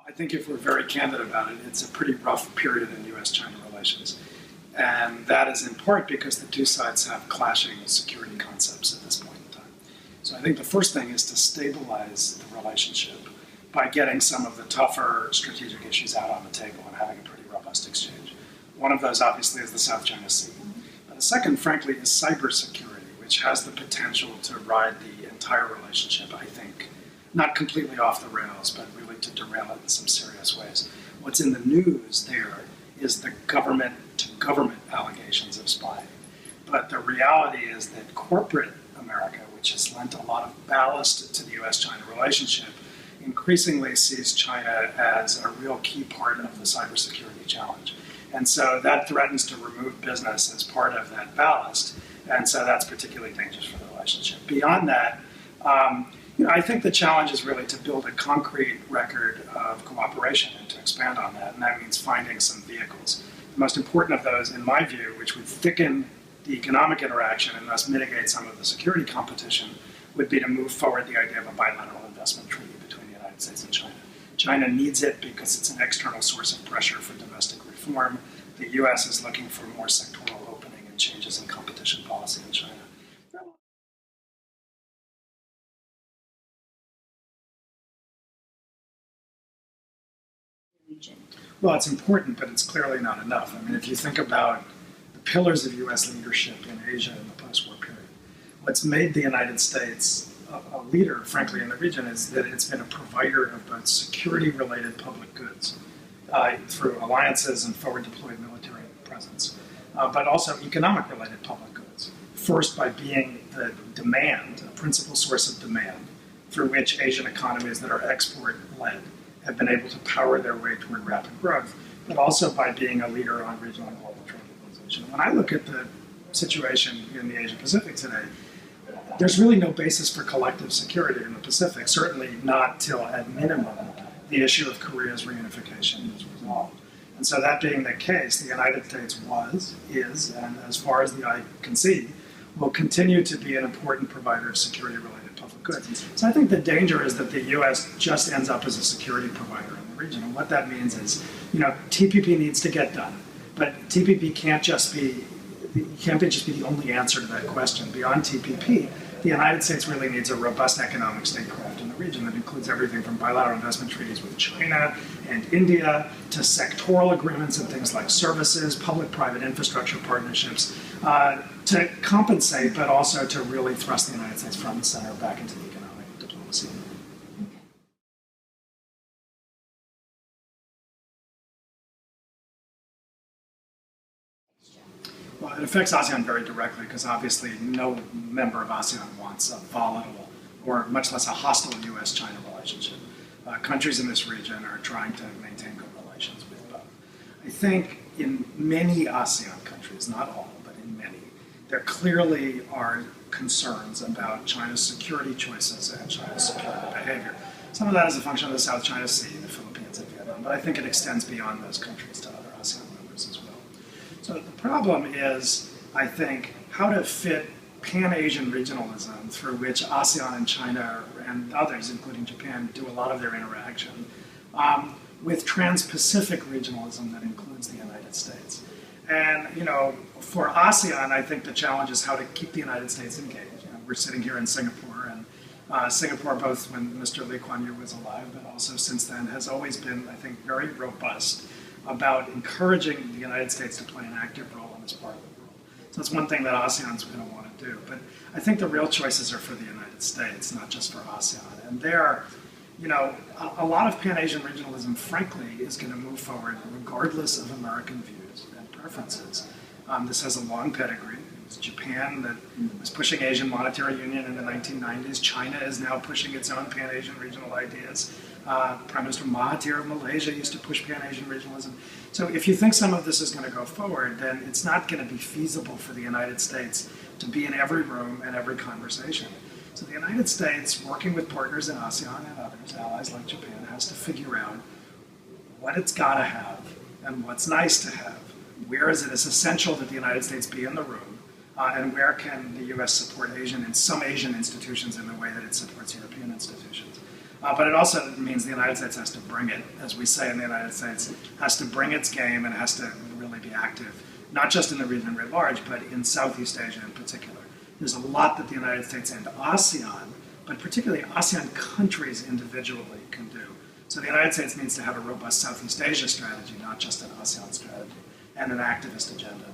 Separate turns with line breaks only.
I think if we're very candid about it, it's a pretty rough period in U.S.-China relations. And that is in part because the two sides have clashing security concepts at this point in time. So I think the first thing is to stabilize the relationship by getting some of the tougher strategic issues out on the table and having a pretty robust exchange. One of those, obviously, is the South China Sea. The second, frankly, is cybersecurity, which has the potential to ride the entire relationship, I think, not completely off the rails, but really to derail it in some serious ways. What's in the news there is the government-to-government allegations of spying. But the reality is that corporate America, which has lent a lot of ballast to the U.S.-China relationship, increasingly sees China as a real key part of the cybersecurity challenge. And so that threatens to remove business as part of that ballast. And so that's particularly dangerous for the relationship. Beyond that, I think the challenge is really to build a concrete record of cooperation and to expand on that. And that means finding some vehicles. The most important of those, in my view, which would thicken the economic interaction and thus mitigate some of the security competition, would be to move forward the idea of a bilateral investment treaty between the United States and China. China needs it because it's an external source of pressure for domestic reform. The U.S. is looking for more sectoral opening and changes in competition policy in China. Well, it's important, but it's clearly not enough. I mean, if you think about the pillars of U.S. leadership in Asia in the post-war period, what's made the United States a leader, frankly, in the region is that it's been a provider of both security-related public goods through alliances and forward-deployed military presence, but also economic-related public goods. First, by being the demand, a principal source of demand, through which Asian economies that are export-led have been able to power their way toward rapid growth, but also by being a leader on regional and global trade organization. When I look at the situation in the Asia-Pacific today, there's really no basis for collective security in the Pacific, certainly not till, at minimum, the issue of Korea's reunification is resolved. And so that being the case, the United States is, and as far as the eye can see, will continue to be an important provider of security-related public goods. So I think the danger is that the U.S. just ends up as a security provider in the region. And what that means is, TPP needs to get done, but TPP can't just be the only answer to that question. Beyond TPP, the United States really needs a robust economic statecraft in the region that includes everything from bilateral investment treaties with China and India to sectoral agreements and things like services, public-private infrastructure partnerships, to compensate, but also to really thrust the United States front and center back into the economic diplomacy. Well, it affects ASEAN very directly because obviously no member of ASEAN wants a volatile or much less a hostile U.S.-China relationship. Countries in this region are trying to maintain good relations with both. I think in many ASEAN countries, not all, but in many, there clearly are concerns about China's security choices and China's security behavior. Some of that is a function of the South China Sea, the Philippines, and Vietnam, but I think it extends beyond those countries to other ASEAN members as well. So the problem is, I think, how to fit Pan-Asian regionalism through which ASEAN and China and others, including Japan, do a lot of their interaction, with trans-Pacific regionalism that includes the United States. And, for ASEAN, I think the challenge is how to keep the United States engaged. We're sitting here in Singapore, and Singapore, both when Mr. Lee Kuan Yew was alive, but also since then, has always been, I think, very robust about encouraging the United States to play an active role in this part of the world. So that's one thing that ASEAN's going to want to do. But I think the real choices are for the United States, not just for ASEAN. And there, a lot of Pan-Asian regionalism, frankly, is going to move forward regardless of American views and preferences. This has a long pedigree. It was Japan that was pushing Asian monetary union in the 1990s. China is now pushing its own Pan-Asian regional ideas. Prime Minister Mahathir of Malaysia used to push Pan-Asian regionalism. So if you think some of this is going to go forward, then it's not going to be feasible for the United States to be in every room and every conversation. So the United States, working with partners in ASEAN and others, allies like Japan, has to figure out what it's got to have and what's nice to have. Where is it essential that the United States be in the room? And where can the U.S. support some Asian institutions in the way that it supports European institutions? But it also means the United States has to bring it, as we say in the United States, has to bring its game and has to really be active, not just in the region writ large, but in Southeast Asia in particular. There's a lot that the United States and ASEAN, but particularly ASEAN countries individually, can do. So the United States needs to have a robust Southeast Asia strategy, not just an ASEAN strategy, and an activist agenda.